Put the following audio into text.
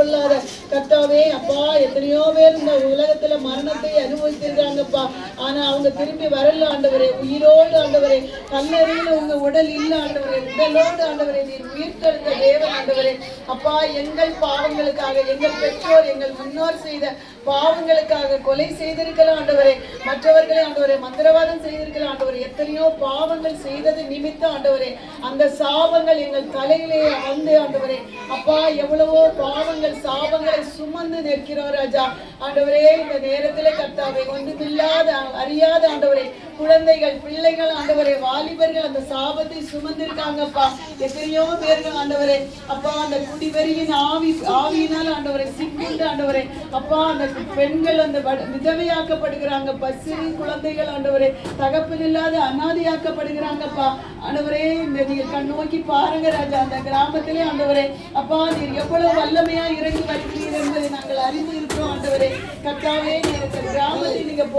கொள்ளாத கர்த்தாவே அப்பா, எத்தனையோ பேர் இந்த உலகத்துல மரணத்தை அனுபவித்திருக்காங்கப்பா. ஆனா அவங்க திரும்பி வரல ஆண்டவரே, உயிரோடு ஆண்டவரே, கல்லறையில உங்க உடல் இல்ல ஆண்டவரே, உடலோடு ஆண்டவரே நீர் உயிர்த்தெழுந்த தேவன் ஆண்டவரே. அப்பா, எங்கள் பாவங்களுக்காக, எங்கள் பெற்றோர் எங்கள் முன்னோர் செய்த பாவங்களுக்காக கொலை செய்திருக்கலாம் ஆண்டவரே, மற்றவர்களை ஆண்டவரே மந்திரவாதம் செய்திருக்கலாம் ஆண்டவரே, எத்தனையோ பாவங்கள் செய்தது நிமித்தம் ஆண்டவரே அந்த சாபங்கள் எங்கள் தலையிலே வந்து ஆண்டவரே அப்பா, எவ்வளவோ பாவங்கள் சாபங்களை சுமந்து நிற்கிறோம் ராஜா. ஆண்டவரே, இந்த நேரத்திலே கர்த்தாவே, ஒன்றுமில்லாத அறியாத ஆண்டவரே குழந்தைகள் பிள்ளைகள் ஆண்டவரே வாலிபர்கள் அந்த சாபத்தை சுமந்திருக்காங்கப்பா. எத்தனையோ பேர்கள் ஆண்டவரே அப்பா, அந்த குடிவெறியின் ஆவியினால் ஆண்டவரை சிக்கிண்டு ஆண்டவரே அப்பா, அந்த பெண்கள் அந்த விதவையாக்கப்படுகிறாங்கப்பா. சிறு குழந்தைகள் ஆண்டவரே தகப்பன் இல்லாத அனாதையாக்கப்படுகிறாங்கப்பா. ஆண்டவரே, இந்த நீர் கண்ணோக்கி பாருங்க ராஜா, அந்த கிராமத்திலே ஆண்டவரே அப்பா நீர் எவ்வளவு வல்லமையா இறங்கி வருகிறீர் என்பதை நாங்கள் அறிந்து இருக்கிறோம் ஆண்டவரே. கர்த்தாவே, நீர் கிராமத்தில் நீங்க